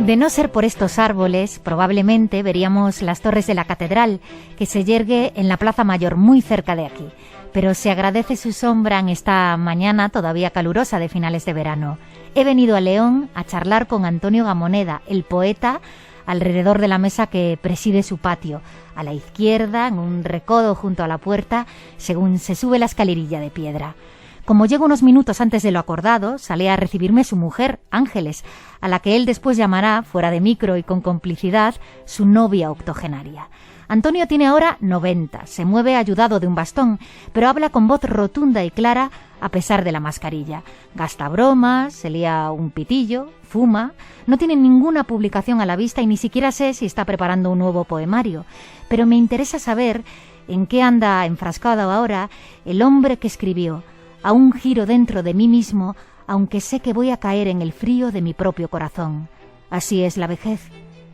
De no ser por estos árboles, probablemente veríamos las torres de la catedral, que se yergue en la Plaza Mayor, muy cerca de aquí. Pero se agradece su sombra en esta mañana todavía calurosa de finales de verano. He venido a León a charlar con Antonio Gamoneda, el poeta, alrededor de la mesa que preside su patio, a la izquierda, en un recodo junto a la puerta, según se sube la escalerilla de piedra. Como llego unos minutos antes de lo acordado, sale a recibirme su mujer, Ángeles, a la que él después llamará, fuera de micro y con complicidad, su novia octogenaria. Antonio tiene ahora 90, se mueve ayudado de un bastón, pero habla con voz rotunda y clara a pesar de la mascarilla. Gasta bromas, se lía un pitillo, fuma, no tiene ninguna publicación a la vista y ni siquiera sé si está preparando un nuevo poemario. Pero me interesa saber en qué anda enfrascado ahora el hombre que escribió: a un giro dentro de mí mismo, aunque sé que voy a caer en el frío de mi propio corazón. Así es la vejez,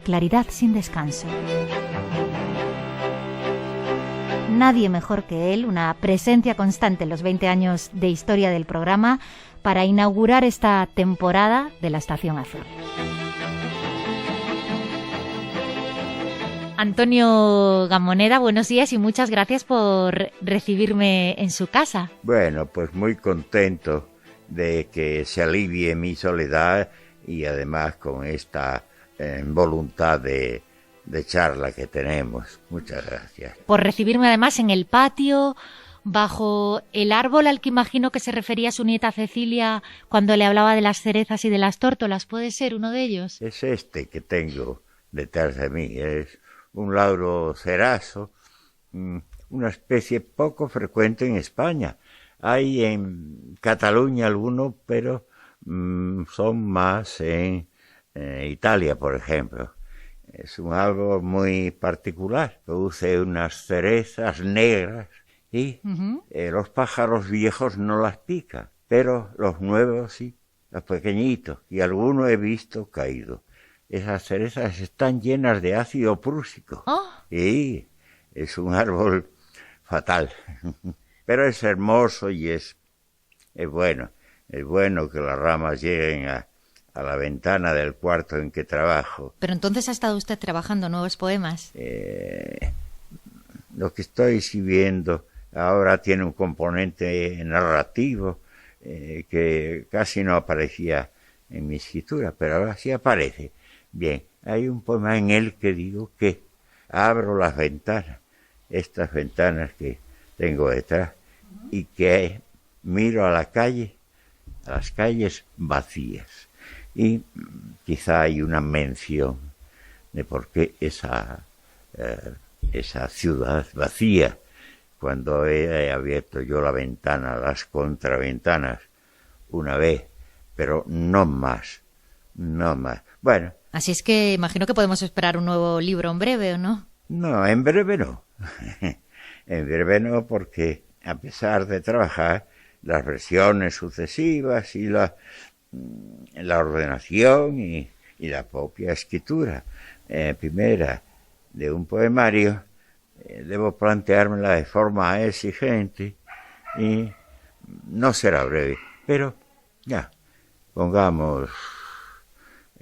claridad sin descanso. Nadie mejor que él, una presencia constante en los 20 años de historia del programa, para inaugurar esta temporada de la Estación Azul. Antonio Gamoneda, buenos días y muchas gracias por recibirme en su casa. Bueno, pues muy contento de que se alivie mi soledad y además con esta voluntad de charla que tenemos. Muchas gracias. Por recibirme además en el patio, bajo el árbol al que imagino que se refería su nieta Cecilia cuando le hablaba de las cerezas y de las tórtolas. ¿Puede ser uno de ellos? Es este que tengo detrás de mí. Es un lauro cerazo, una especie poco frecuente en España. Hay en Cataluña algunos, pero son más en Italia, por ejemplo. Es un árbol muy particular, produce unas cerezas negras y los pájaros viejos no las pican, pero los nuevos sí, los pequeñitos, y algunos he visto caídos. Esas cerezas están llenas de ácido prúsico. Oh. Y es un árbol fatal. Pero es hermoso y es bueno. Es bueno que las ramas lleguen a la ventana del cuarto en que trabajo. Pero entonces ha estado usted trabajando nuevos poemas. Lo que estoy escribiendo ahora tiene un componente narrativo que casi no aparecía en mi escritura, pero ahora sí aparece. Bien, hay un poema en él que digo que abro las ventanas, estas ventanas que tengo detrás, y que miro a la calle, a las calles vacías. Y quizá hay una mención de por qué esa ciudad vacía, cuando he abierto yo la ventana, las contraventanas, una vez, pero no más. Bueno. Así es que imagino que podemos esperar un nuevo libro en breve, ¿o no? No, en breve no. En breve no, porque a pesar de trabajar, las versiones sucesivas y la ordenación y la propia escritura primera de un poemario, debo planteármela de forma exigente y no será breve, pero ya, pongamos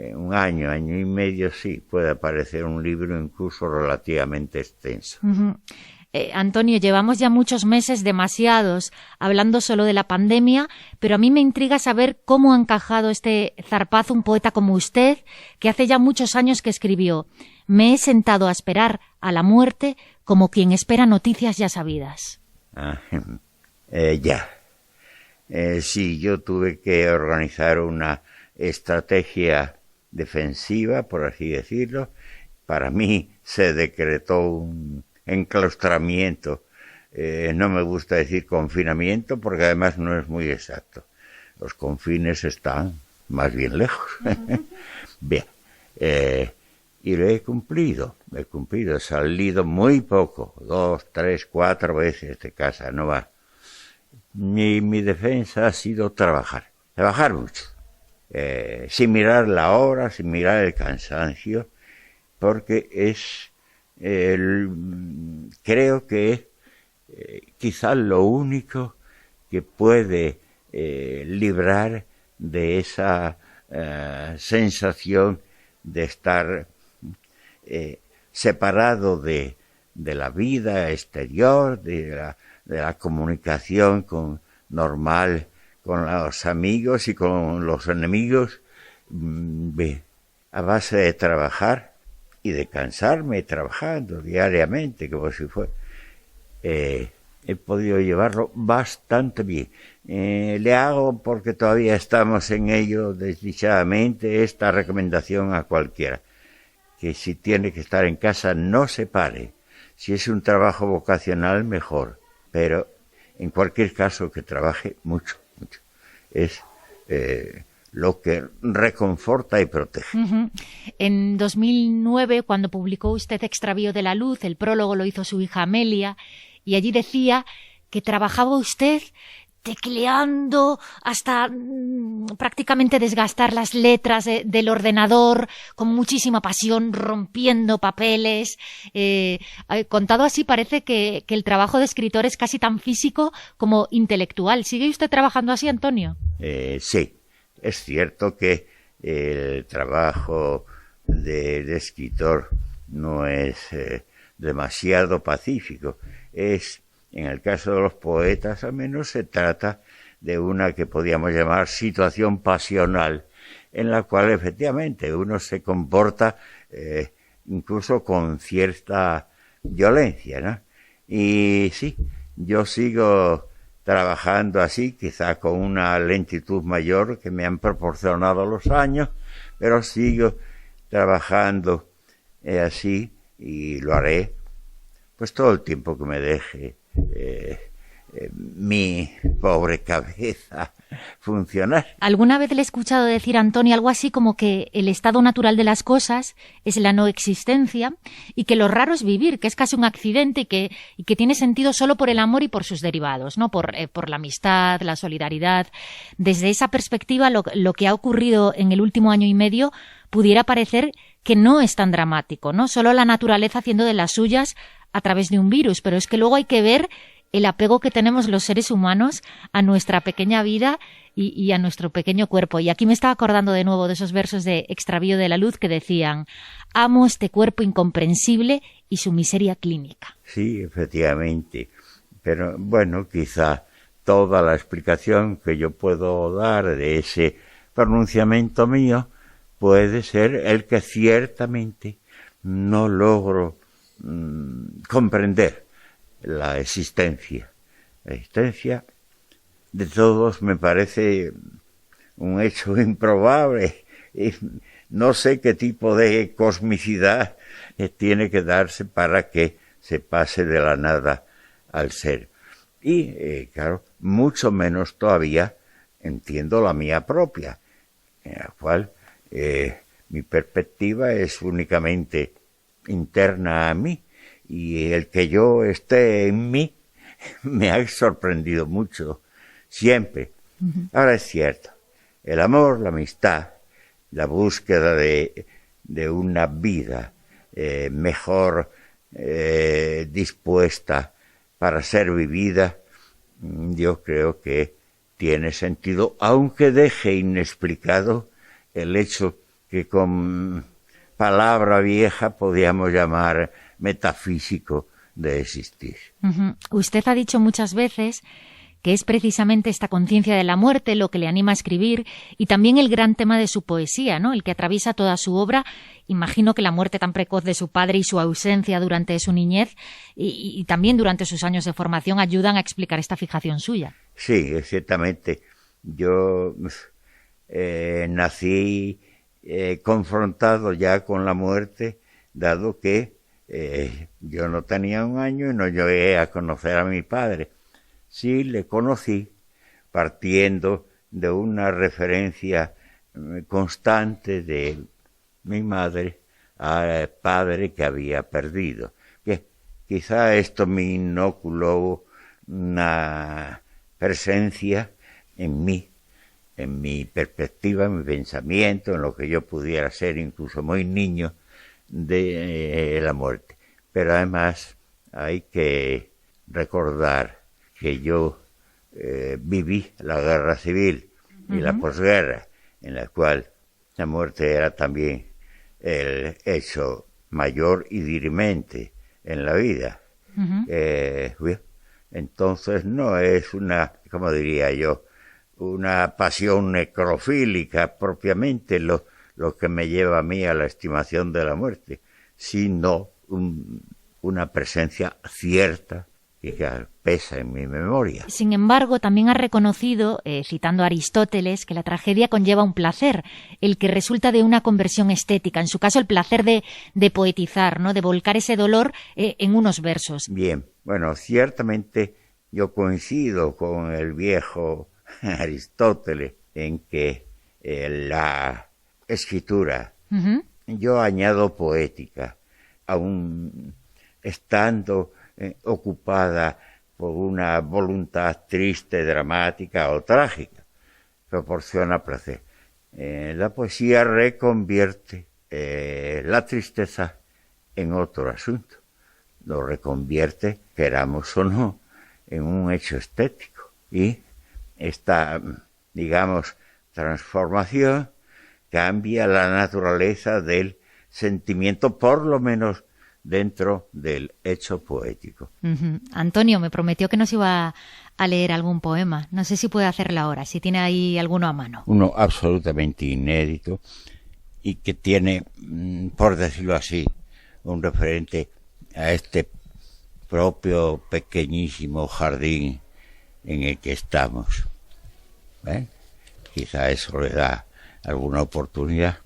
un año y medio, sí, puede aparecer un libro incluso relativamente extenso. Antonio, llevamos ya muchos meses, demasiados, hablando solo de la pandemia, pero a mí me intriga saber cómo ha encajado este zarpazo un poeta como usted, que hace ya muchos años que escribió: me he sentado a esperar a la muerte como quien espera noticias ya sabidas. Sí, yo tuve que organizar una estrategia defensiva, por así decirlo. Para mí se decretó un enclaustramiento. No me gusta decir confinamiento porque además no es muy exacto. Los confines están más bien lejos. Bien, y lo he cumplido, he salido muy poco, 2, 3, 4 veces de casa, no va. Mi defensa ha sido trabajar mucho, sin mirar la hora, sin mirar el cansancio, porque es, creo que es quizás lo único que puede librar de esa sensación de estar separado de la vida exterior, de la comunicación normal con los amigos y con los enemigos, a base de trabajar y de cansarme trabajando diariamente, como si fuera. He podido llevarlo bastante bien. Le hago, porque todavía estamos en ello, desdichadamente, esta recomendación a cualquiera, que si tiene que estar en casa no se pare. Si es un trabajo vocacional, mejor, pero en cualquier caso que trabaje mucho. Es lo que reconforta y protege. Uh-huh. En 2009, cuando publicó usted Extravío de la luz, el prólogo lo hizo su hija Amelia, y allí decía que trabajaba usted tecleando hasta prácticamente desgastar las letras del ordenador, con muchísima pasión, rompiendo papeles. Contado así, parece que el trabajo de escritor es casi tan físico como intelectual. ¿Sigue usted trabajando así, Antonio? Sí, es cierto que el trabajo de escritor no es demasiado pacífico. En el caso de los poetas, al menos se trata de una que podríamos llamar situación pasional, en la cual efectivamente uno se comporta incluso con cierta violencia, ¿no? Y sí, yo sigo trabajando así, quizá con una lentitud mayor que me han proporcionado los años, pero sigo trabajando así y lo haré pues todo el tiempo que me deje mi pobre cabeza funcionar. Alguna vez le he escuchado decir a Antonio algo así como que el estado natural de las cosas es la no existencia y que lo raro es vivir, que es casi un accidente y que tiene sentido solo por el amor y por sus derivados, ¿no? Por la amistad, la solidaridad. Desde esa perspectiva, lo que ha ocurrido en el último año y medio pudiera parecer que no es tan dramático, ¿no? Solo la naturaleza haciendo de las suyas a través de un virus, pero es que luego hay que ver el apego que tenemos los seres humanos a nuestra pequeña vida y a nuestro pequeño cuerpo. Y aquí me estaba acordando de nuevo de esos versos de Extravío de la luz que decían: amo este cuerpo incomprensible y su miseria clínica. Sí, efectivamente. Pero bueno, quizá toda la explicación que yo puedo dar de ese pronunciamiento mío puede ser el que ciertamente no logro comprender la existencia. La existencia de todos me parece un hecho improbable. Y no sé qué tipo de cosmicidad tiene que darse para que se pase de la nada al ser. Y, claro, mucho menos todavía entiendo la mía propia, en la cual mi perspectiva es únicamente interna a mí, y el que yo esté en mí me ha sorprendido mucho, siempre. Uh-huh. Ahora es cierto, el amor, la amistad, la búsqueda de una vida mejor dispuesta para ser vivida, yo creo que tiene sentido, aunque deje inexplicado el hecho que con palabra vieja podríamos llamar metafísico de existir. Uh-huh. Usted ha dicho muchas veces que es precisamente esta conciencia de la muerte lo que le anima a escribir, y también el gran tema de su poesía, ¿no? El que atraviesa toda su obra. Imagino que la muerte tan precoz de su padre y su ausencia durante su niñez y también durante sus años de formación ayudan a explicar esta fijación suya. Sí, ciertamente. Yo nací confrontado ya con la muerte, dado que yo no tenía un año y no llegué a conocer a mi padre. Sí, le conocí partiendo de una referencia constante de mi madre al padre que había perdido. Que quizá esto me inoculó una presencia en mí, en mi perspectiva, en mi pensamiento, en lo que yo pudiera ser incluso muy niño de la muerte. Pero además hay que recordar que yo viví la guerra civil y la posguerra, en la cual la muerte era también el hecho mayor y dirimente en la vida. Bien, entonces no es una, como diría yo, una pasión necrofílica propiamente lo que me lleva a mí a la estimación de la muerte, sino una presencia cierta y que pesa en mi memoria. Sin embargo, también ha reconocido, citando a Aristóteles, que la tragedia conlleva un placer, el que resulta de una conversión estética, en su caso el placer de poetizar, ¿no?, de volcar ese dolor en unos versos. Bien, bueno, ciertamente yo coincido con el viejo Aristóteles en que la escritura, yo añado poética, aún estando ocupada por una voluntad triste, dramática o trágica, proporciona placer. La poesía reconvierte la tristeza en otro asunto, lo reconvierte, queramos o no, en un hecho estético, y esta, digamos, transformación cambia la naturaleza del sentimiento, por lo menos dentro del hecho poético. Antonio me prometió que nos iba a leer algún poema. No sé si puede hacerlo ahora, si tiene ahí alguno a mano. Uno absolutamente inédito y que tiene, por decirlo así, un referente a este propio pequeñísimo jardín en el que estamos. Quizá eso le da alguna oportunidad.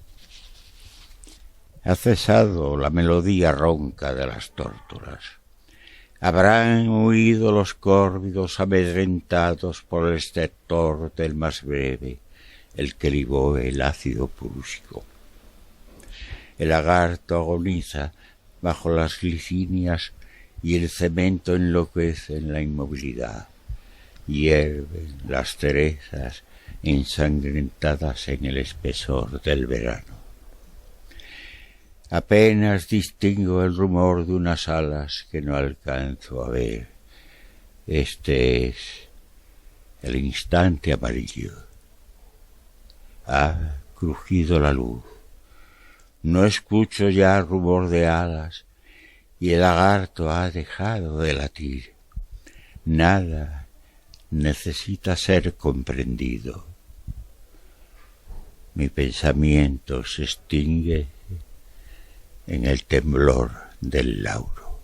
Ha cesado la melodía ronca de las tórtolas. Habrán huido los córvidos amedrentados por el estertor del más breve, el que ligó el ácido púrsico. El lagarto agoniza bajo las glicinias y el cemento enloquece en la inmovilidad. Hierven las cerezas ensangrentadas en el espesor del verano. Apenas distingo el rumor de unas alas que no alcanzo a ver. Este es el instante amarillo. Ha crujido la luz. No escucho ya rumor de alas y el lagarto ha dejado de latir. Nada necesita ser comprendido. Mi pensamiento se extingue en el temblor del lauro.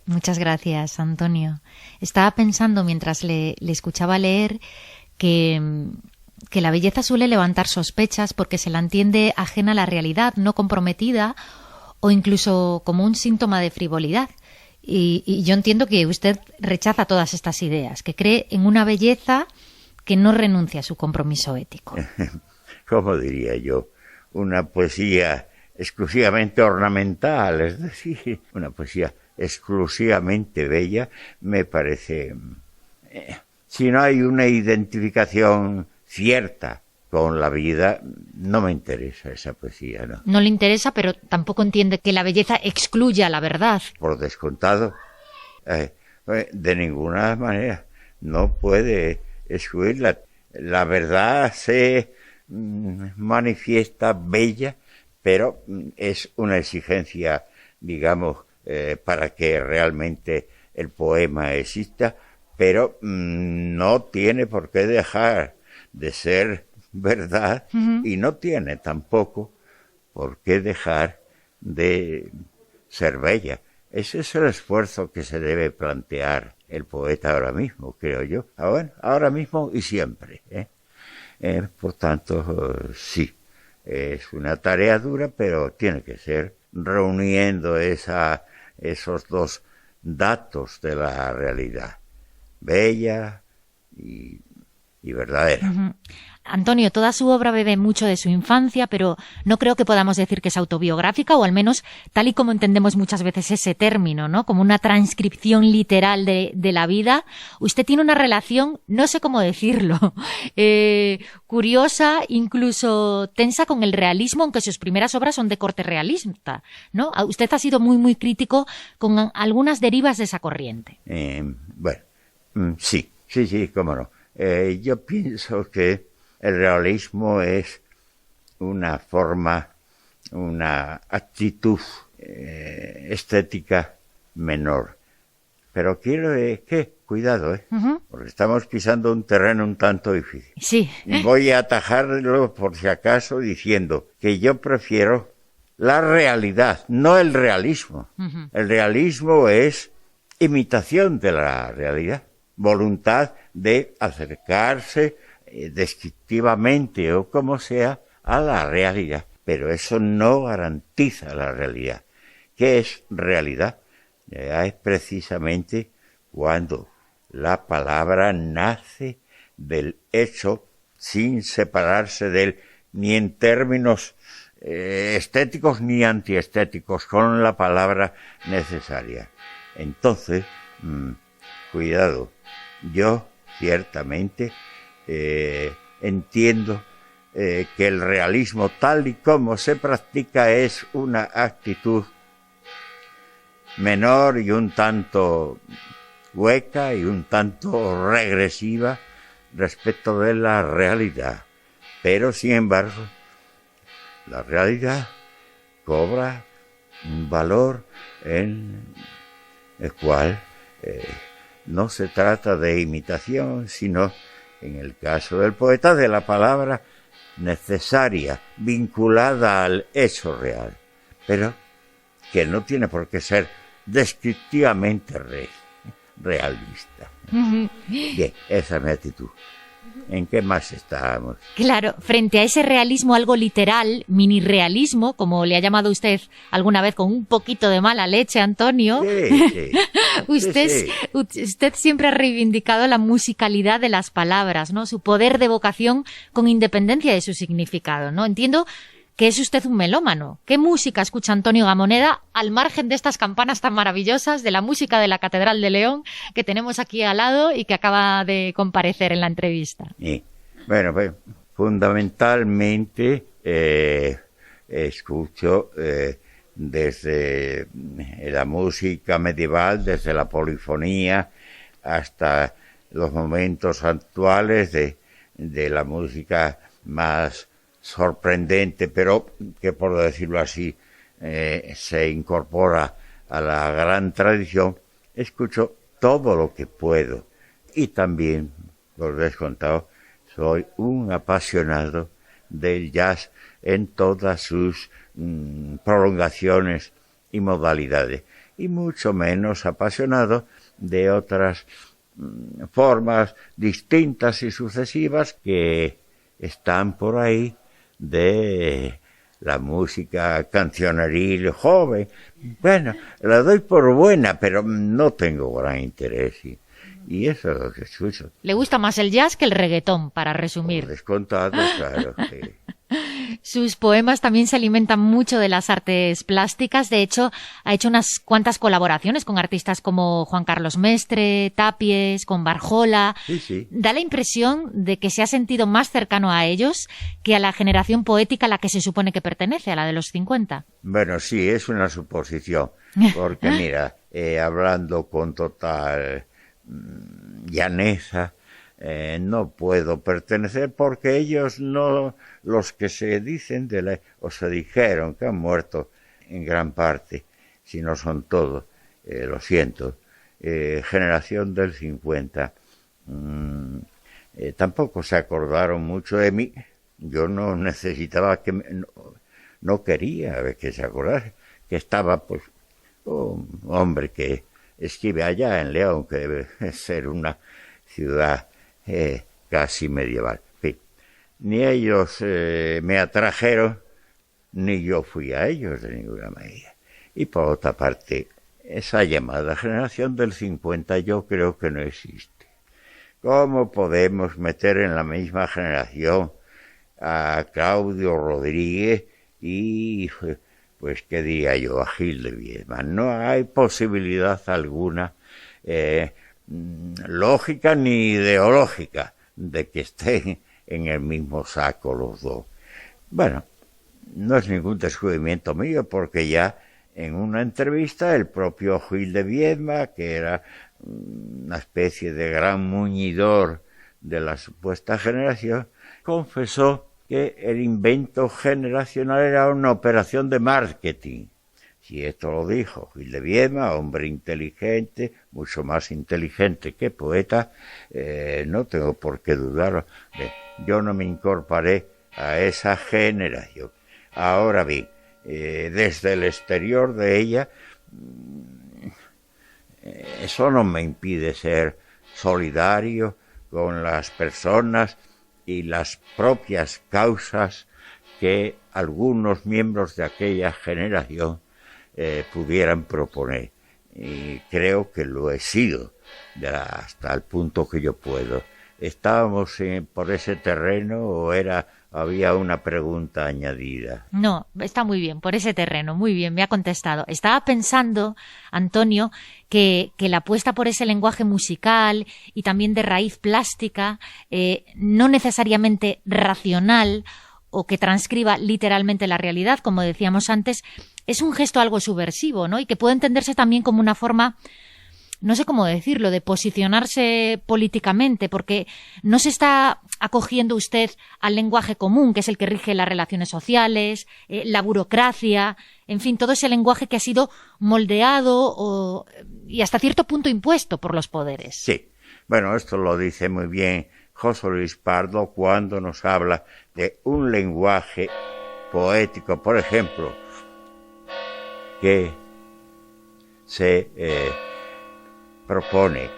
Muchas gracias, Antonio. Estaba pensando mientras le escuchaba leer que la belleza suele levantar sospechas porque se la entiende ajena a la realidad, no comprometida o incluso como un síntoma de frivolidad. Y yo entiendo que usted rechaza todas estas ideas, que cree en una belleza que no renuncia a su compromiso ético. ¿Cómo diría yo? Una poesía exclusivamente ornamental, es decir, una poesía exclusivamente bella, me parece... si no hay una identificación cierta con la vida, no me interesa esa poesía, ¿no? No le interesa, pero tampoco entiende que la belleza excluya la verdad. Por descontado, de ninguna manera, no puede excluirla. La verdad se manifiesta bella, pero es una exigencia, digamos, para que realmente el poema exista, pero no tiene por qué dejar de ser verdad y no tiene tampoco por qué dejar de ser bella. Ese es el esfuerzo que se debe plantear el poeta ahora mismo, creo yo. Ahora mismo y siempre. Por tanto, sí, es una tarea dura, pero tiene que ser reuniendo esos dos datos de la realidad, bella y verdadera. Antonio, toda su obra bebe mucho de su infancia, pero no creo que podamos decir que es autobiográfica, o al menos tal y como entendemos muchas veces ese término, ¿no? Como una transcripción literal de la vida. Usted tiene una relación, no sé cómo decirlo, curiosa, incluso tensa con el realismo, aunque sus primeras obras son de corte realista, ¿no? Usted ha sido muy, muy crítico con algunas derivas de esa corriente. Sí, cómo no. Yo pienso que el realismo es una forma una actitud estética menor. Pero quiero que, cuidado, porque estamos pisando un terreno un tanto difícil. Sí. Voy a atajarlo por si acaso diciendo que yo prefiero la realidad, no el realismo. El realismo es imitación de la realidad, voluntad de acercarse descriptivamente o como sea a la realidad, pero eso no garantiza la realidad. ¿Qué es realidad? Es precisamente cuando la palabra nace del hecho sin separarse de él, ni en términos estéticos ni antiestéticos, con la palabra necesaria. Entonces, cuidado, yo ciertamente entiendo que el realismo tal y como se practica es una actitud menor y un tanto hueca y un tanto regresiva respecto de la realidad. Pero, sin embargo, la realidad cobra un valor en el cual no se trata de imitación, sino, en el caso del poeta, de la palabra necesaria, vinculada al hecho real, pero que no tiene por qué ser descriptivamente realista. Bien, esa es mi actitud. ¿En qué más estábamos? Claro, frente a ese realismo algo literal, mini realismo, como le ha llamado usted alguna vez con un poquito de mala leche, Antonio, Sí. Usted siempre ha reivindicado la musicalidad de las palabras, ¿no? Su poder de evocación con independencia de su significado, ¿no? Entiendo que es usted un melómano. ¿Qué música escucha Antonio Gamoneda al margen de estas campanas tan maravillosas de la música de la Catedral de León que tenemos aquí al lado y que acaba de comparecer en la entrevista? Bueno, pues fundamentalmente escucho desde la música medieval, desde la polifonía hasta los momentos actuales de la música más sorprendente, pero que, por decirlo así, se incorpora a la gran tradición. Escucho todo lo que puedo y también, por descontado, soy un apasionado del jazz en todas sus prolongaciones y modalidades, y mucho menos apasionado de otras formas distintas y sucesivas que están por ahí, de la música cancioneril joven. Bueno, la doy por buena, pero no tengo gran interés y eso es lo que escucho. ¿Le gusta más el jazz que el reggaetón, para resumir? Por descontado, claro. Sí. Sus poemas también se alimentan mucho de las artes plásticas. De hecho, ha hecho unas cuantas colaboraciones con artistas como Juan Carlos Mestre, Tapies, con Barjola. Sí. Da la impresión de que se ha sentido más cercano a ellos que a la generación poética a la que se supone que pertenece, a la de los 50. Bueno, sí, es una suposición. Porque mira, hablando con total llaneza, no puedo pertenecer porque ellos no, los que se dicen o se dijeron que han muerto en gran parte, si no son todos, lo siento, generación del 50, tampoco se acordaron mucho de mí. Yo no necesitaba no quería que se acordase, que estaba pues un hombre que escribe allá en León, que debe ser una ciudad casi medieval. En fin, ni ellos me atrajeron, ni yo fui a ellos de ninguna manera. Y por otra parte, esa llamada generación del 50 yo creo que no existe. ¿Cómo podemos meter en la misma generación a Claudio Rodríguez y, pues, qué diría yo, a Gil de Viedma? No hay posibilidad alguna lógica ni ideológica de que estén en el mismo saco los dos. Bueno, no es ningún descubrimiento mío, porque ya en una entrevista el propio Gil de Viedma, que era una especie de gran muñidor de la supuesta generación, confesó que el invento generacional era una operación de marketing. Si esto lo dijo Gil de Viedma, hombre inteligente, mucho más inteligente que poeta, no tengo por qué dudarlo. Yo no me incorporé a esa generación. Ahora bien, desde el exterior de ella, eso no me impide ser solidario con las personas y las propias causas que algunos miembros de aquella generación pudieran proponer. Y creo que lo he sido hasta el punto que yo puedo. ¿Estábamos por ese terreno o había una pregunta añadida? No, está muy bien, por ese terreno, muy bien, me ha contestado. Estaba pensando, Antonio, que la apuesta por ese lenguaje musical y también de raíz plástica, no necesariamente racional o que transcriba literalmente la realidad, como decíamos antes, es un gesto algo subversivo, ¿no? Y que puede entenderse también como una forma, no sé cómo decirlo, de posicionarse políticamente, porque no se está acogiendo usted al lenguaje común, que es el que rige las relaciones sociales, la burocracia, en fin, todo ese lenguaje que ha sido moldeado y hasta cierto punto impuesto por los poderes. Sí, bueno, esto lo dice muy bien José Luis Pardo cuando nos habla de un lenguaje poético, por ejemplo, que se propone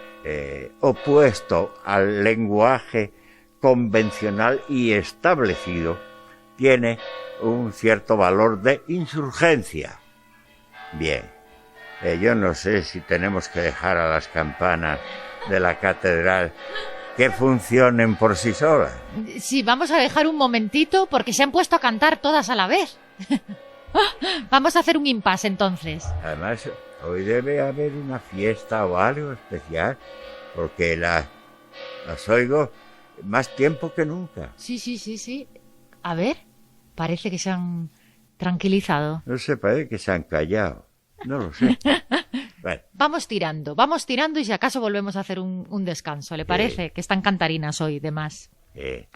opuesto al lenguaje convencional y establecido, tiene un cierto valor de insurgencia. Bien, yo no sé si tenemos que dejar a las campanas de la catedral que funcionen por sí solas. Sí, vamos a dejar un momentito porque se han puesto a cantar todas a la vez. Vamos a hacer un impasse entonces. Además, hoy debe haber una fiesta o algo especial, porque las oigo más tiempo que nunca. Sí. A ver, parece que se han tranquilizado. No sé, parece que se han callado. No lo sé. Bueno. Vamos tirando y si acaso volvemos a hacer un descanso. ¿Le parece? Que están cantarinas hoy, de más.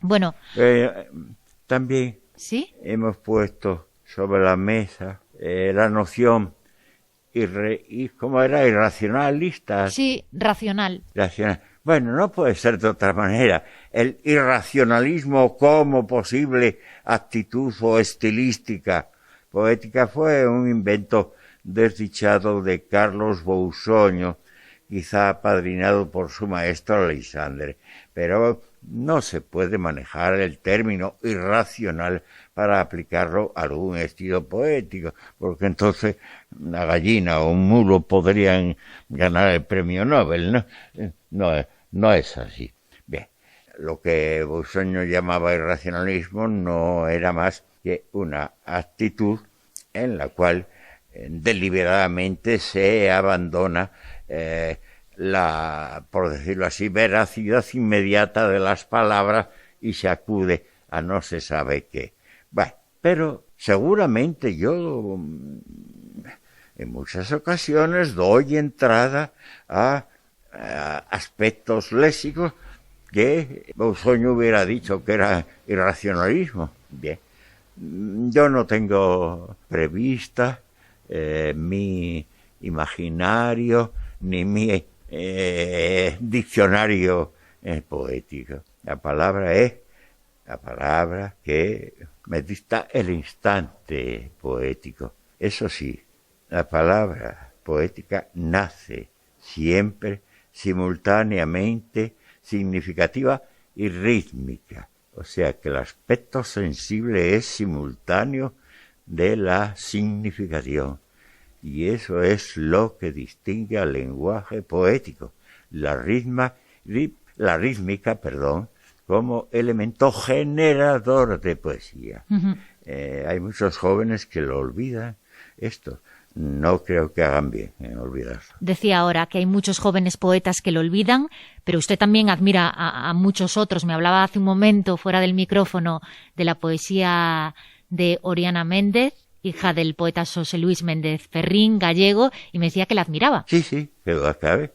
Bueno. También ¿sí? Hemos puesto sobre la mesa la noción ¿cómo era? Irracionalista. Sí, racional. Bueno, no puede ser de otra manera. El irracionalismo como posible actitud o estilística poética fue un invento desdichado de Carlos Bousoño, quizá apadrinado por su maestro Aleixandre, pero no se puede manejar el término irracional para aplicarlo a algún estilo poético, porque entonces una gallina o un mulo podrían ganar el premio Nobel, ¿no? No es así. Bien, lo que Bousoño llamaba irracionalismo no era más que una actitud en la cual deliberadamente se abandona por decirlo así, veracidad inmediata de las palabras y se acude a no se sabe qué. Bueno, pero seguramente yo en muchas ocasiones doy entrada a aspectos léxicos que Bousoño hubiera dicho que era irracionalismo. Bien, yo no tengo prevista mi imaginario ni mi diccionario poético. La palabra es la palabra que me dicta el instante poético. Eso sí, la palabra poética nace siempre simultáneamente significativa y rítmica. O sea que el aspecto sensible es simultáneo de la significación. Y eso es lo que distingue al lenguaje poético, la rítmica, como elemento generador de poesía. Uh-huh. Hay muchos jóvenes que lo olvidan esto. No creo que hagan bien en olvidarlo. Decía ahora que hay muchos jóvenes poetas que lo olvidan, pero usted también admira a muchos otros. Me hablaba hace un momento, fuera del micrófono, de la poesía de Oriana Méndez, hija del poeta José Luis Méndez Ferrín, gallego, y me decía que la admiraba. Sí, que lo acabe.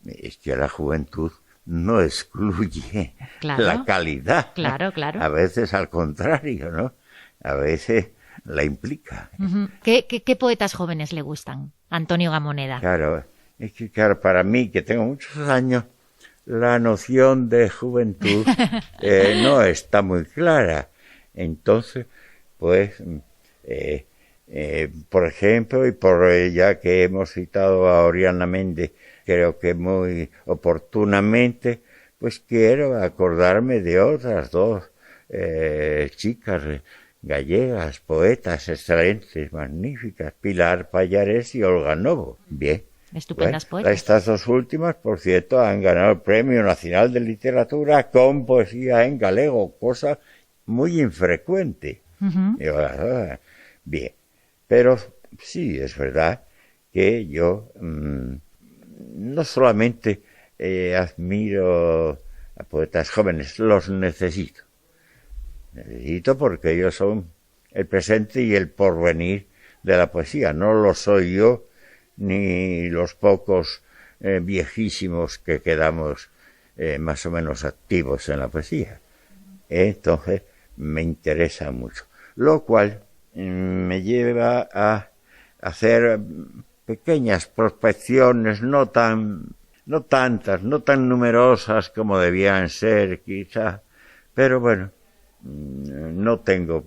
Es que la juventud no excluye Claro. la calidad. Claro, claro. A veces al contrario, ¿no? A veces la implica. Ujú. ¿Qué poetas jóvenes le gustan? Antonio Gamoneda. Claro, es que claro, para mí, que tengo muchos años, la noción de juventud no está muy clara. Entonces, pues, por ejemplo, y por ya que hemos citado a Oriana Méndez, creo que muy oportunamente, pues quiero acordarme de otras dos chicas gallegas, poetas excelentes, magníficas, Pilar Pallares y Olga Novo. Bien. Estupendas Bueno, poetas. estas dos últimas, por cierto, han ganado el Premio Nacional de Literatura con poesía en galego, cosa muy infrecuente. Ujú. Bien, pero sí, es verdad que yo no solamente admiro a poetas jóvenes, los necesito. Necesito porque ellos son el presente y el porvenir de la poesía. No lo soy yo ni los pocos viejísimos que quedamos más o menos activos en la poesía. Entonces me interesa mucho. Lo cual me lleva a hacer pequeñas prospecciones, no tan numerosas como debían ser, quizá, pero bueno, no tengo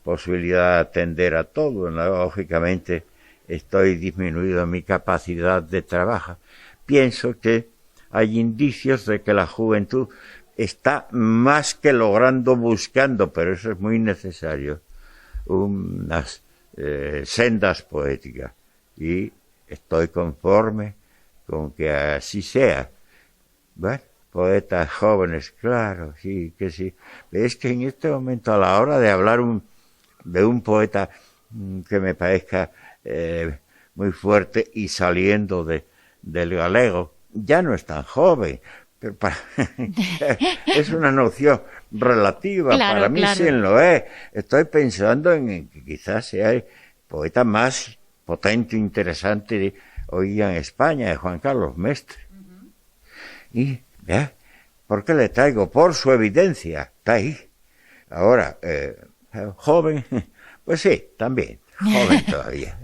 posibilidad de atender a todo, ¿no? Lógicamente estoy disminuido en mi capacidad de trabajo. Pienso que hay indicios de que la juventud está más que buscando, pero eso es muy necesario, unas sendas poéticas, y estoy conforme con que así sea. Bueno, poetas jóvenes, claro, sí, que sí. Es que en este momento, a la hora de hablar de un poeta que me parezca muy fuerte y saliendo del galego, ya no es tan joven, pero es una noción relativa. Claro, para mí claro. sí lo es. Estoy pensando en que quizás sea el poeta más potente e interesante hoy en España, de Juan Carlos Mestre. Y ¿por qué le traigo? Por su evidencia, está ahí. Ahora, joven, pues sí, también, joven todavía.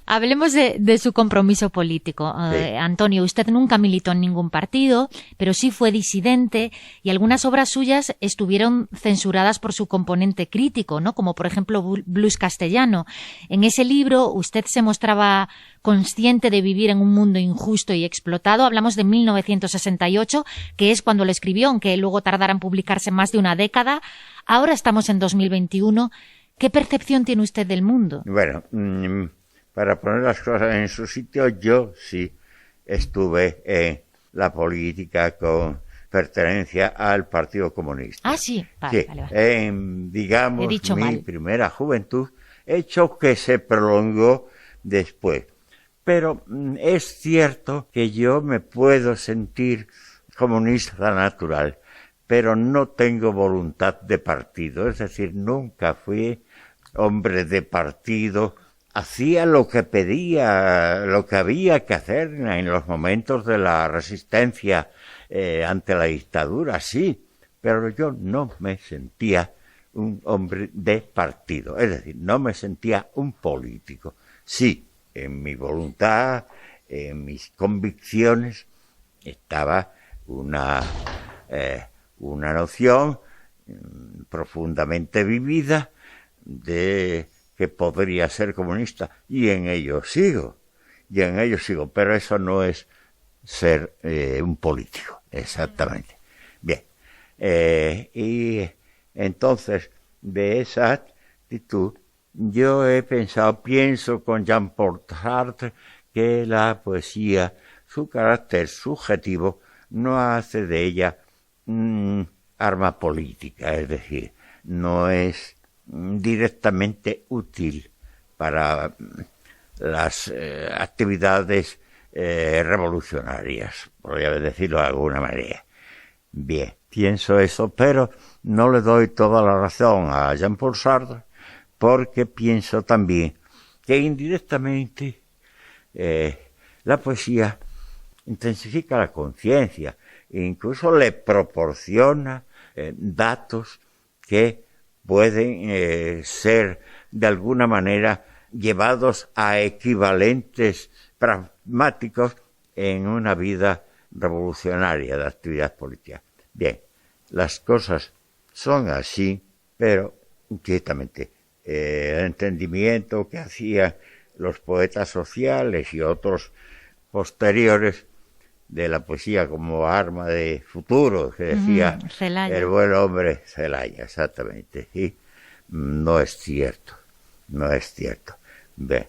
Hablemos de su compromiso político. Sí. Antonio, usted nunca militó en ningún partido, pero sí fue disidente y algunas obras suyas estuvieron censuradas por su componente crítico, ¿no? Como por ejemplo Blues castellano. En ese libro usted se mostraba consciente de vivir en un mundo injusto y explotado. Hablamos de 1968, que es cuando lo escribió, aunque luego tardara en publicarse más de una década. Ahora estamos en 2021. ¿Qué percepción tiene usted del mundo? Bueno, para poner las cosas en su sitio, yo sí estuve en la política con pertenencia al Partido Comunista. Ah, sí. Vale, Sí, vale, vale. en, digamos, He dicho mi mal. primera juventud, hecho que se prolongó después. Pero es cierto que yo me puedo sentir comunista natural, pero no tengo voluntad de partido, es decir, nunca fui hombre de partido. Hacía lo que pedía, lo que había que hacer en los momentos de la resistencia ante la dictadura, sí, pero yo no me sentía un hombre de partido, es decir, no me sentía un político. Sí, en mi voluntad, en mis convicciones, estaba una noción profundamente vivida de que podría ser comunista, y en ello sigo, pero eso no es ser un político, exactamente. Bien, y entonces, de esa actitud, yo pienso con Jean-Paul Sartre, que la poesía, su carácter subjetivo, no hace de ella arma política, es decir, no es directamente útil para las actividades revolucionarias, podría decirlo de alguna manera. Bien, pienso eso, pero no le doy toda la razón a Jean-Paul Sartre, porque pienso también que indirectamente la poesía intensifica la conciencia, incluso le proporciona datos que pueden ser de alguna manera llevados a equivalentes pragmáticos en una vida revolucionaria de actividad política. Bien, las cosas son así, pero ciertamente el entendimiento que hacían los poetas sociales y otros posteriores de la poesía como arma de futuro, que decía el buen hombre Celaya, exactamente, y no es cierto, no es cierto. Ve,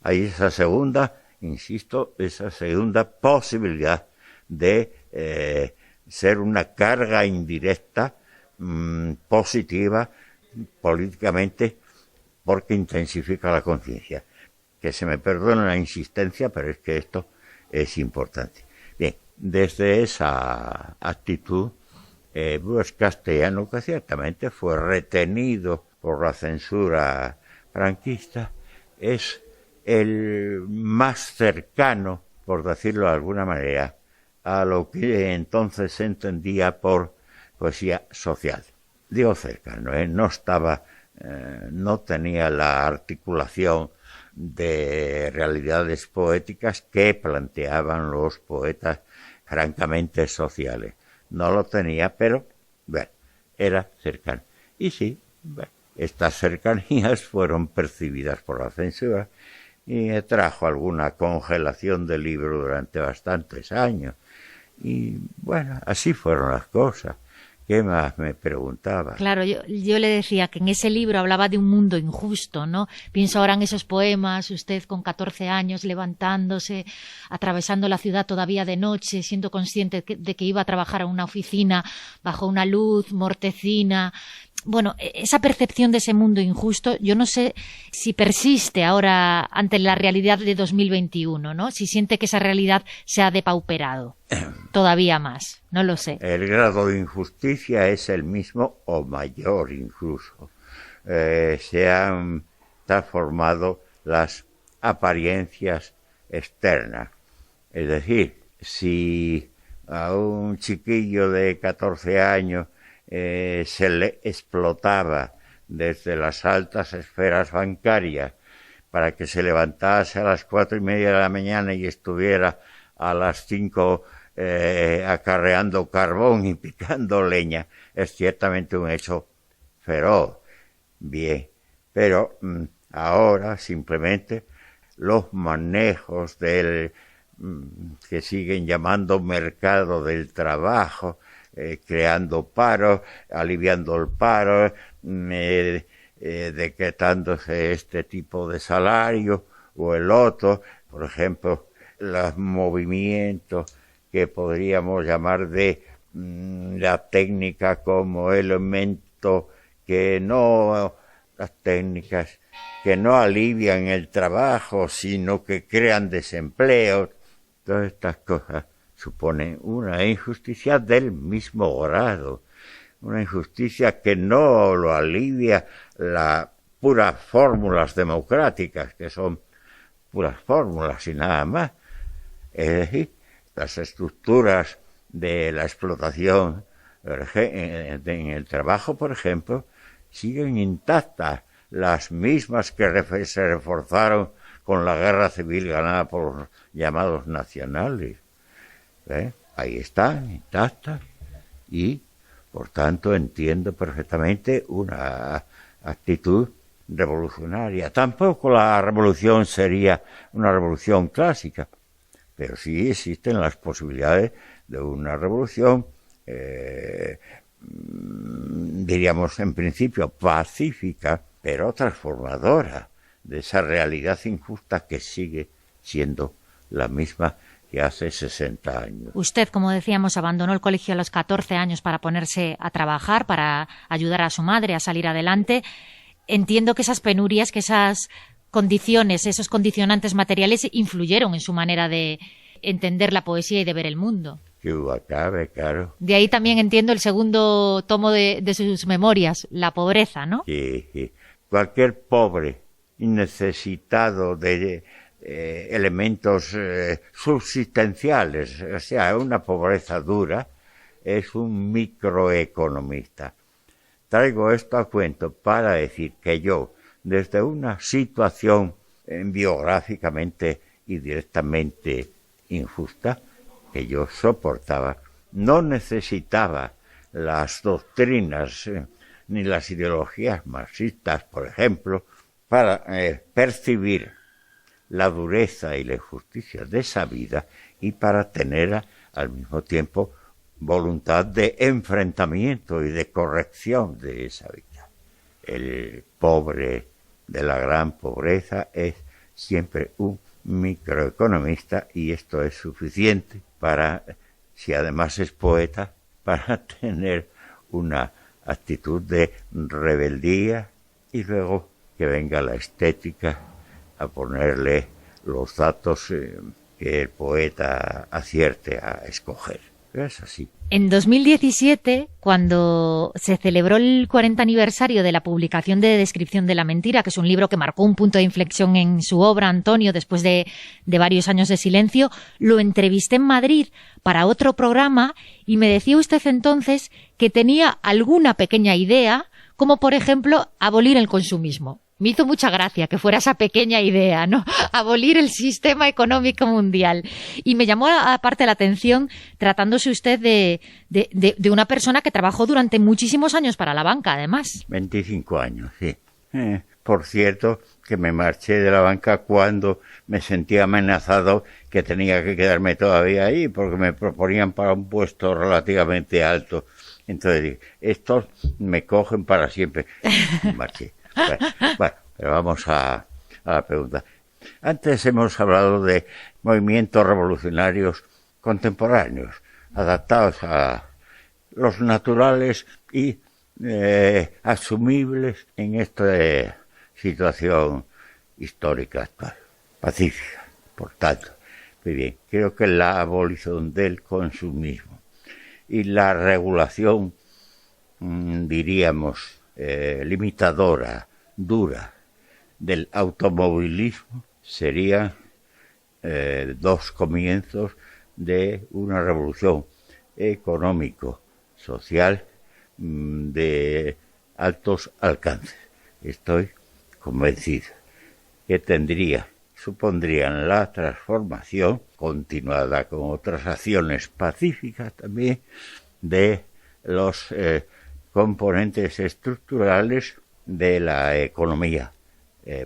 hay esa segunda, insisto, esa segunda posibilidad de ser una carga indirecta positiva políticamente porque intensifica la conciencia. Que se me perdone la insistencia, pero es que esto es importante. Bien, desde esa actitud, Blas Castellano, que ciertamente fue retenido por la censura franquista, es el más cercano, por decirlo de alguna manera, a lo que entonces se entendía por poesía social. Digo cercano, no tenía la articulación de realidades poéticas que planteaban los poetas francamente sociales. No lo tenía, pero bueno, era cercano. Y sí, bueno, estas cercanías fueron percibidas por la censura y trajo alguna congelación del libro durante bastantes años. Y bueno, así fueron las cosas. ¿Qué más me preguntaba? Claro, yo le decía que en ese libro hablaba de un mundo injusto, ¿no? Pienso ahora en esos poemas, usted con 14 años levantándose, atravesando la ciudad todavía de noche, siendo consciente de que iba a trabajar a una oficina bajo una luz mortecina. Bueno, esa percepción de ese mundo injusto, yo no sé si persiste ahora ante la realidad de 2021, ¿no? Si siente que esa realidad se ha depauperado todavía más, no lo sé. El grado de injusticia es el mismo o mayor incluso. Se han transformado las apariencias externas. Es decir, si a un chiquillo de 14 años se le explotaba desde las altas esferas bancarias para que se levantase a las 4:30 de la mañana y estuviera a las 5 acarreando carbón y picando leña, es ciertamente un hecho feroz. Bien, pero ahora simplemente los manejos del que siguen llamando mercado del trabajo, creando paro, aliviando el paro, decretándose este tipo de salario o el otro, por ejemplo, los movimientos que podríamos llamar de la técnica como elemento que no, las técnicas que no alivian el trabajo, sino que crean desempleo. Todas estas cosas suponen una injusticia del mismo grado, una injusticia que no lo alivia las puras fórmulas democráticas, que son puras fórmulas y nada más. Es decir, las estructuras de la explotación en el trabajo, por ejemplo, siguen intactas, las mismas que se reforzaron con la guerra civil ganada por los llamados nacionales. Ahí están, intactas, y por tanto entiendo perfectamente una actitud revolucionaria. Tampoco la revolución sería una revolución clásica, pero sí existen las posibilidades de una revolución, diríamos en principio pacífica, pero transformadora de esa realidad injusta que sigue siendo la misma que hace 60 años. Usted, como decíamos, abandonó el colegio a los 14 años para ponerse a trabajar, para ayudar a su madre a salir adelante. Entiendo que esas penurias, que esas condiciones, esos condicionantes materiales influyeron en su manera de entender la poesía y de ver el mundo. Que duda cabe, claro. De ahí también entiendo el segundo tomo de sus memorias, La pobreza, ¿no? Sí, sí. Cualquier pobre y necesitado de elementos subsistenciales, o sea, una pobreza dura, es un microeconomista. Traigo esto a cuento para decir que yo, desde una situación biográficamente y directamente injusta, que yo soportaba, no necesitaba las doctrinas ni las ideologías marxistas, por ejemplo, para percibir la dureza y la injusticia de esa vida y para tener al mismo tiempo voluntad de enfrentamiento y de corrección de esa vida. El pobre de la gran pobreza es siempre un microeconomista y esto es suficiente para, si además es poeta, para tener una actitud de rebeldía y luego que venga la estética a ponerle los datos que el poeta acierte a escoger. Es así. En 2017, cuando se celebró el 40 aniversario de la publicación de Descripción de la mentira, que es un libro que marcó un punto de inflexión en su obra, Antonio, después de varios años de silencio, lo entrevisté en Madrid para otro programa y me decía usted entonces que tenía alguna pequeña idea, como por ejemplo abolir el consumismo. Me hizo mucha gracia que fuera esa pequeña idea, ¿no? Abolir el sistema económico mundial. Y me llamó aparte la atención tratándose usted de una persona que trabajó durante muchísimos años para la banca, además. 25 años, sí. Por cierto, que me marché de la banca cuando me sentía amenazado que tenía que quedarme todavía ahí porque me proponían para un puesto relativamente alto. Entonces dije, estos me cogen para siempre. Me marché. Bueno, pero vamos a la pregunta. Antes hemos hablado de movimientos revolucionarios contemporáneos, adaptados a los naturales y asumibles en esta situación histórica actual, pacífica. Por tanto, muy bien, creo que la abolición del consumismo y la regulación, diríamos, limitadora, dura, del automovilismo serían dos comienzos de una revolución económico-social de altos alcances. Estoy convencido que supondrían la transformación continuada con otras acciones pacíficas también de los componentes estructurales de la economía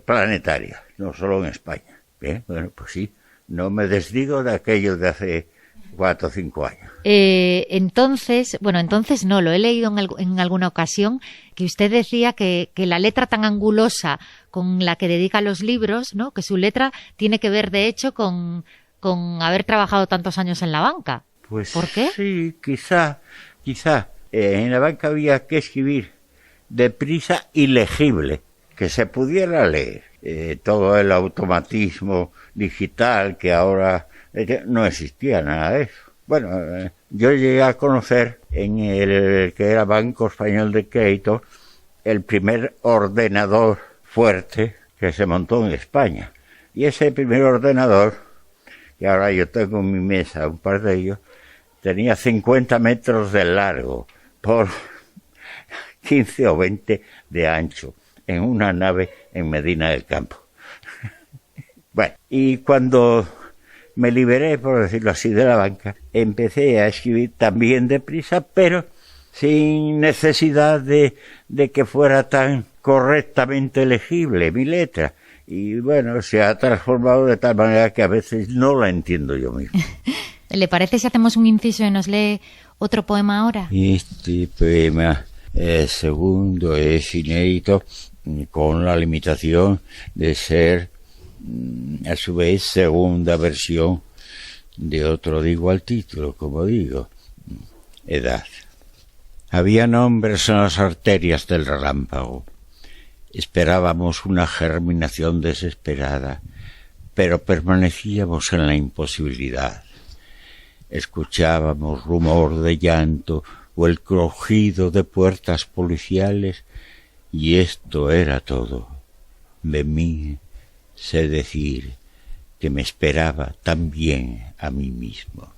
planetaria, no solo en España. Bien, bueno, pues sí, no me desdigo de aquello de hace 4 o 5 años. Entonces no, lo he leído en alguna ocasión, que usted decía que la letra tan angulosa con la que dedica los libros, ¿no? Que su letra tiene que ver, de hecho, con haber trabajado tantos años en la banca. Pues ¿por qué? Sí, quizá. En la banca había que escribir deprisa y legible, que se pudiera leer. Todo el automatismo digital que ahora no existía nada de eso. Bueno, yo llegué a conocer en el que era Banco Español de Crédito el primer ordenador fuerte que se montó en España. Y ese primer ordenador, que ahora yo tengo en mi mesa un par de ellos, tenía 50 metros de largo por 15 o 20 de ancho, en una nave en Medina del Campo. Bueno, y cuando me liberé, por decirlo así, de la banca, empecé a escribir también deprisa, pero sin necesidad de que fuera tan correctamente legible mi letra. Y bueno, se ha transformado de tal manera que a veces no la entiendo yo mismo. ¿Le parece si hacemos un inciso y nos lee otro poema ahora? Este poema segundo es inédito, con la limitación de ser a su vez segunda versión de otro de igual título, como digo, Edad. Había hombres en las arterias del relámpago. Esperábamos una germinación desesperada, pero permanecíamos en la imposibilidad. Escuchábamos rumor de llanto o el crujido de puertas policiales, y esto era todo. De mí sé decir que me esperaba también a mí mismo.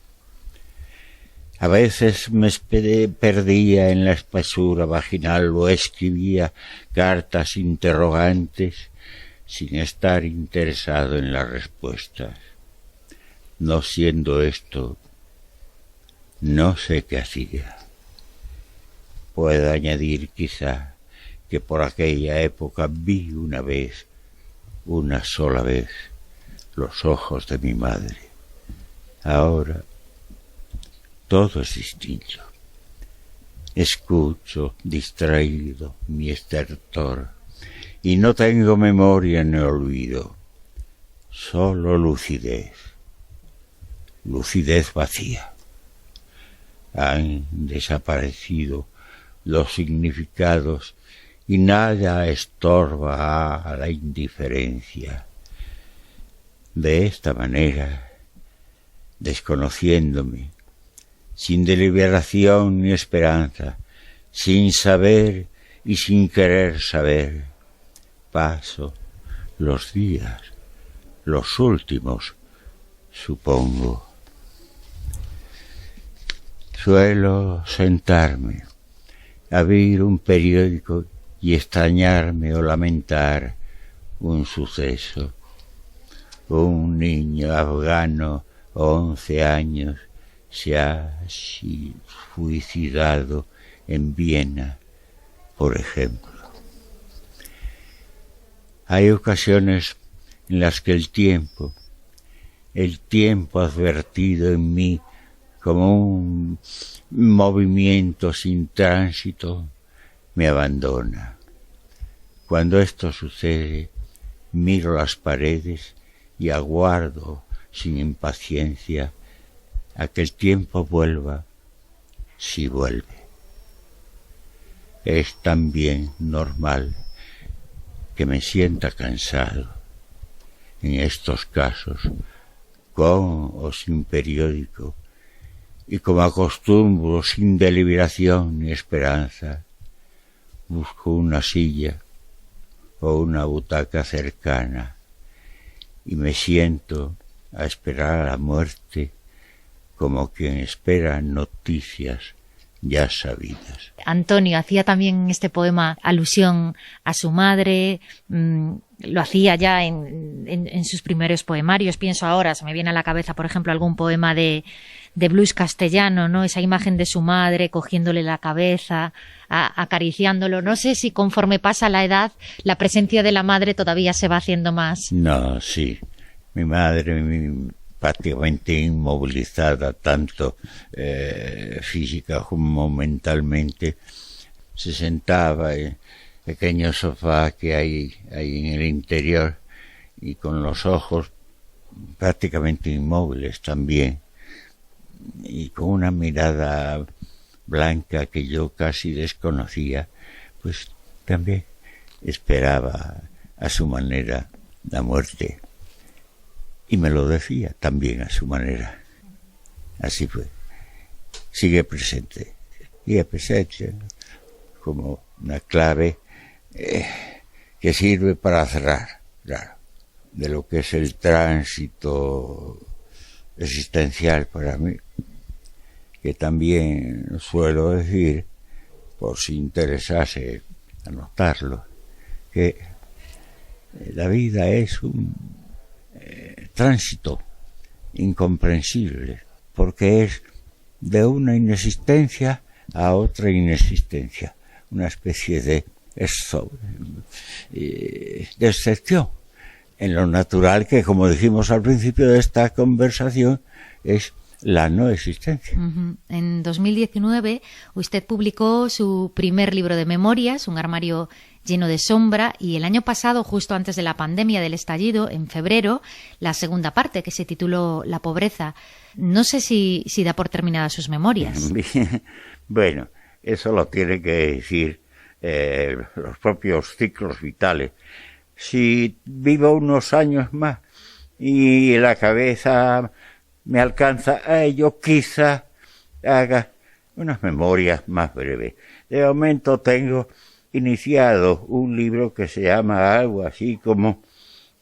A veces me perdía en la espesura vaginal o escribía cartas interrogantes sin estar interesado en las respuestas. No siendo esto, no sé qué hacía. Puedo añadir quizá que por aquella época vi una sola vez, los ojos de mi madre. Ahora todo es distinto. Escucho distraído mi estertor y no tengo memoria ni olvido, solo lucidez vacía. Han desaparecido los significados y nada estorba a la indiferencia. De esta manera, desconociéndome, sin deliberación ni esperanza, sin saber y sin querer saber, paso los días, los últimos, supongo. Suelo sentarme, abrir un periódico y extrañarme o lamentar un suceso. Un niño afgano, 11 años, se ha suicidado en Viena, por ejemplo. Hay ocasiones en las que el tiempo advertido en mí como un movimiento sin tránsito, me abandona. Cuando esto sucede, miro las paredes y aguardo sin impaciencia a que el tiempo vuelva, si vuelve. Es también normal que me sienta cansado. En estos casos, con o sin periódico, y como acostumbro sin deliberación ni esperanza, busco una silla o una butaca cercana y me siento a esperar a la muerte como quien espera noticias ya sabidas. Antonio hacía también en este poema alusión a su madre, lo hacía ya en sus primeros poemarios. Pienso ahora, se me viene a la cabeza, por ejemplo, algún poema de blues castellano, ¿no? Esa imagen de su madre cogiéndole la cabeza, acariciándolo. No sé si conforme pasa la edad, la presencia de la madre todavía se va haciendo más. No, sí. Mi madre, prácticamente inmovilizada, tanto física como mentalmente, se sentaba en el pequeño sofá que hay en el interior y con los ojos prácticamente inmóviles también, y con una mirada blanca que yo casi desconocía, pues también esperaba a su manera la muerte. Y me lo decía también a su manera. Así fue. Sigue presente como una clave que sirve para cerrar, claro, de lo que es el tránsito existencial para mí, que también suelo decir, por si interesase anotarlo, que la vida es un tránsito incomprensible, porque es de una inexistencia a otra inexistencia, una especie de excepción en lo natural que, como dijimos al principio de esta conversación, es la no existencia. En 2019 usted publicó su primer libro de memorias, Un armario lleno de sombra, y el año pasado, justo antes de la pandemia del estallido, en febrero, la segunda parte, que se tituló La pobreza. No sé si da por terminadas sus memorias. Bueno, eso lo tiene que decir los propios ciclos vitales. Si vivo unos años más y la cabeza me alcanza, yo quizá haga unas memorias más breves. De momento tengo iniciado un libro que se llama algo así como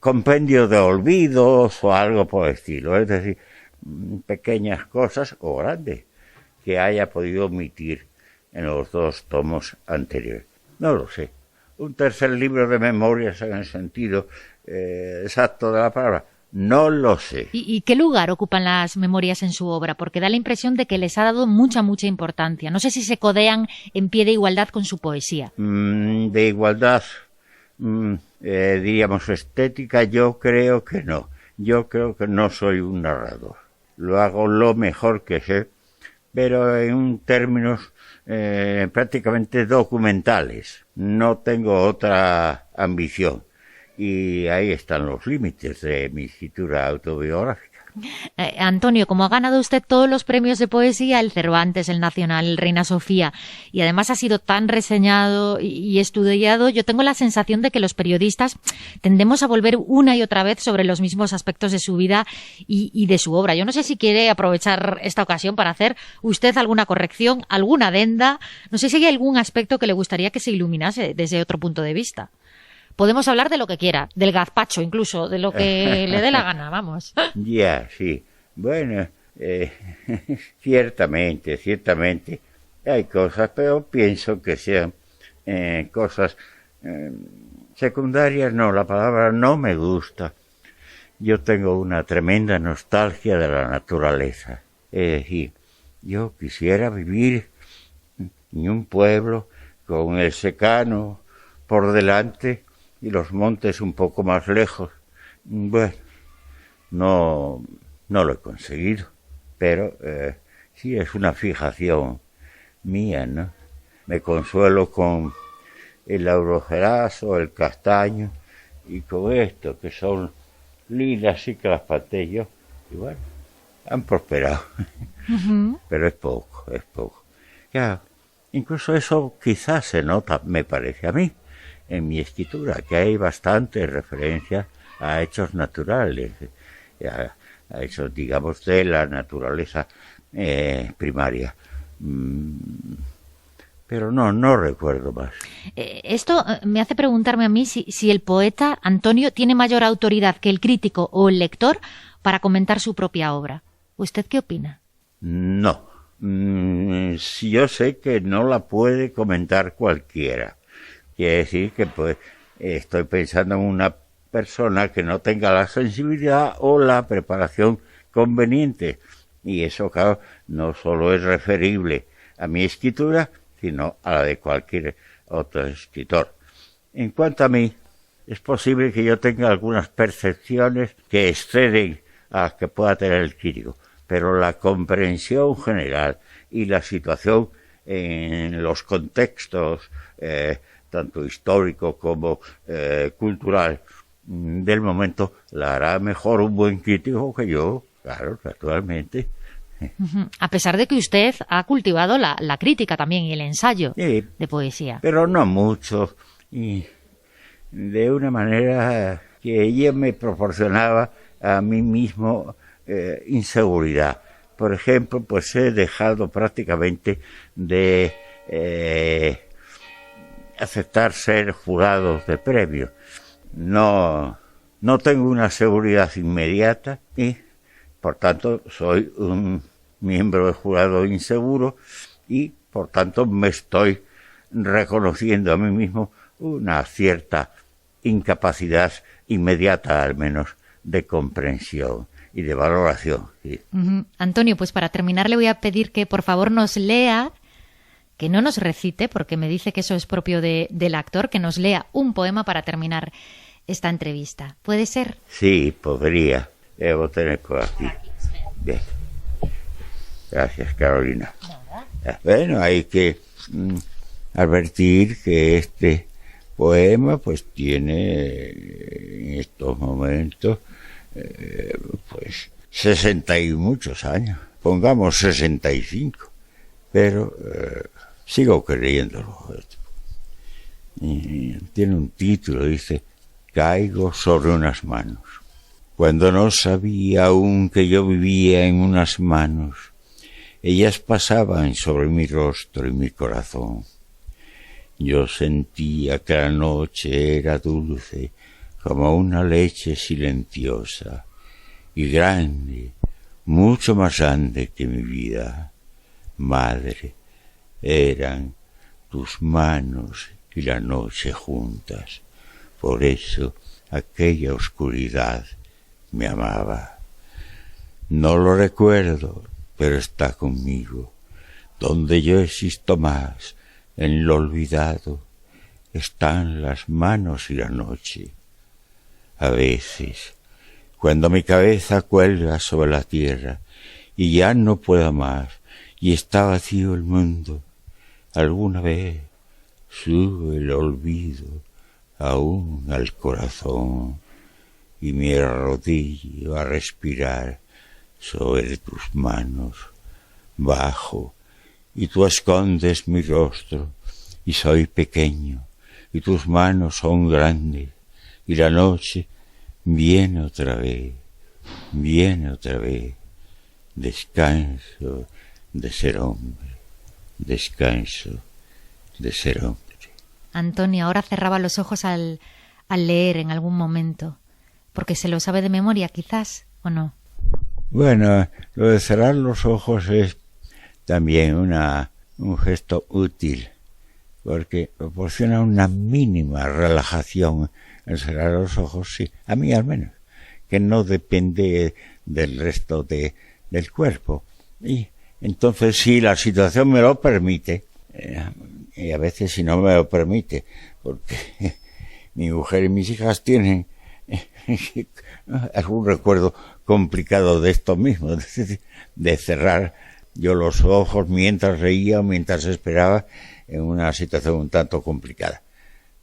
compendio de olvidos o algo por el estilo, es decir, pequeñas cosas o grandes que haya podido omitir en los 2 tomos anteriores. No lo sé. Un tercer libro de memorias en el sentido exacto de la palabra, no lo sé. ¿Y qué lugar ocupan las memorias en su obra? Porque da la impresión de que les ha dado mucha importancia. No sé si se codean en pie de igualdad con su poesía. De igualdad, diríamos estética, yo creo que no. Yo creo que no soy un narrador. Lo hago lo mejor que sé, pero en términos prácticamente documentales. No tengo otra ambición. Y ahí están los límites de mi escritura autobiográfica. Antonio, como ha ganado usted todos los premios de poesía, el Cervantes, el Nacional, el Reina Sofía, y además ha sido tan reseñado y estudiado, yo tengo la sensación de que los periodistas tendemos a volver una y otra vez sobre los mismos aspectos de su vida y de su obra. Yo no sé si quiere aprovechar esta ocasión para hacer usted alguna corrección, alguna adenda. No sé si hay algún aspecto que le gustaría que se iluminase desde otro punto de vista. Podemos hablar de lo que quiera, del gazpacho incluso, de lo que le dé la gana, vamos. Ya, sí. Bueno, ciertamente hay cosas, pero pienso que sean cosas secundarias. No, la palabra no me gusta. Yo tengo una tremenda nostalgia de la naturaleza. Es decir, yo quisiera vivir en un pueblo con el secano por delante y los montes un poco más lejos. Bueno, no lo he conseguido, pero sí es una fijación mía, ¿no? Me consuelo con el laurogerazo, el castaño, y con esto, que son lilas y claspatellos, y bueno, han prosperado. Uh-huh. Pero es poco. Ya, incluso eso quizás se nota, me parece a mí, en mi escritura, que hay bastante referencia a hechos naturales, a hechos, digamos, de la naturaleza primaria. Pero no recuerdo más. Esto me hace preguntarme a mí si el poeta Antonio tiene mayor autoridad que el crítico o el lector para comentar su propia obra. ¿Usted qué opina? No. Yo sé que no la puede comentar cualquiera. Quiere decir que pues estoy pensando en una persona que no tenga la sensibilidad o la preparación conveniente. Y eso, claro, no solo es referible a mi escritura, sino a la de cualquier otro escritor. En cuanto a mí, es posible que yo tenga algunas percepciones que exceden a las que pueda tener el crítico, pero la comprensión general y la situación en los contextos tanto histórico como cultural del momento, la hará mejor un buen crítico que yo, claro, naturalmente. A pesar de que usted ha cultivado la crítica también y el ensayo de poesía. Pero no mucho, y de una manera que ella me proporcionaba a mí mismo inseguridad. Por ejemplo, pues he dejado prácticamente de aceptar ser jurado de premios. No tengo una seguridad inmediata y, por tanto, soy un miembro de jurado inseguro y, por tanto, me estoy reconociendo a mí mismo una cierta incapacidad inmediata, al menos, de comprensión y de valoración. ¿Sí? Antonio, pues para terminar le voy a pedir que por favor nos lea, que no nos recite, porque me dice que eso es propio del actor, que nos lea un poema para terminar esta entrevista. ¿Puede ser? Sí, podría. Debo tener por aquí. Bien. Gracias, Carolina. Bueno, hay que advertir que este poema pues tiene en estos momentos pues 60 y muchos años, pongamos 65, pero sigo creyéndolo. Y tiene un título, dice: Caigo sobre unas manos. Cuando no sabía aún que yo vivía en unas manos, ellas pasaban sobre mi rostro y mi corazón. Yo sentía que la noche era dulce, como una leche silenciosa y grande, mucho más grande que mi vida. Madre, eran tus manos y la noche juntas. Por eso aquella oscuridad me amaba. No lo recuerdo, pero está conmigo. Donde yo existo más, en lo olvidado, están las manos y la noche. A veces, cuando mi cabeza cuelga sobre la tierra y ya no puedo más y está vacío el mundo, alguna vez sube el olvido aún al corazón y me arrodillo a respirar sobre tus manos. Bajo y tú escondes mi rostro y soy pequeño y tus manos son grandes y la noche viene otra vez, descanso de ser hombre, descanso de ser hombre. Antonio ahora cerraba los ojos al leer en algún momento, porque se lo sabe de memoria quizás, ¿o no? Bueno, lo de cerrar los ojos es también un gesto útil, porque proporciona una mínima relajación en cerrar los ojos, sí, a mí al menos, que no depende del resto del cuerpo. Y entonces, si la situación me lo permite, y a veces si no me lo permite, porque mi mujer y mis hijas tienen algún recuerdo complicado de esto mismo, de cerrar yo los ojos mientras reía o mientras esperaba en una situación un tanto complicada.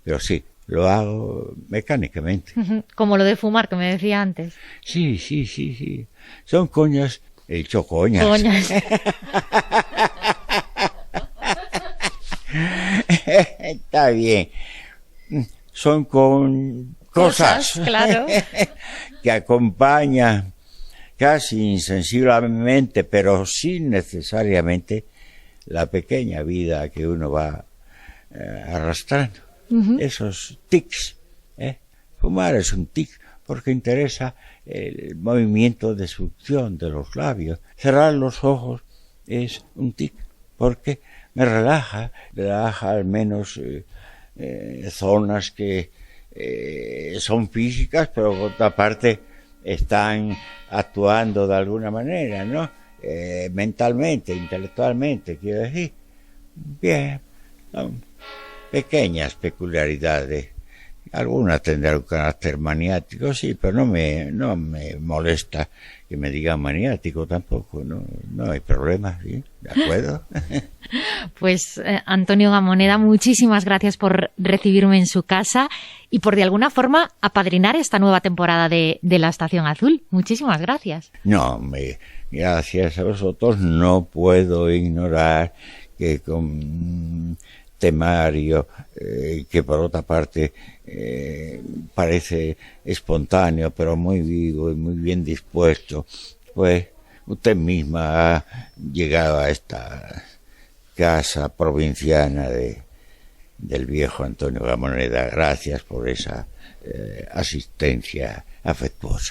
Pero sí, lo hago mecánicamente. Como lo de fumar que me decía antes. Sí. Son coñas, he dicho coñas. Está bien. Son con cosas claro. que acompañan casi insensiblemente, pero sin necesariamente la pequeña vida que uno va arrastrando. Esos tics. Fumar es un tic porque interesa el movimiento de succión de los labios. Cerrar los ojos es un tic porque me relaja al menos zonas que son físicas, pero por otra parte están actuando de alguna manera, ¿no? Mentalmente, intelectualmente, quiero decir. Bien, son pequeñas peculiaridades. Algunas tendrán un carácter maniático, sí, pero no me molesta que me digan maniático tampoco, no hay problema, ¿sí? ¿De acuerdo? Pues Antonio Gamoneda, muchísimas gracias por recibirme en su casa y por de alguna forma apadrinar esta nueva temporada de La Estación Azul. Muchísimas gracias. No, gracias a vosotros. No puedo ignorar que con temario que por otra parte parece espontáneo pero muy vivo y muy bien dispuesto, pues usted misma ha llegado a esta casa provinciana del viejo Antonio Gamoneda. Gracias por esa asistencia afectuosa.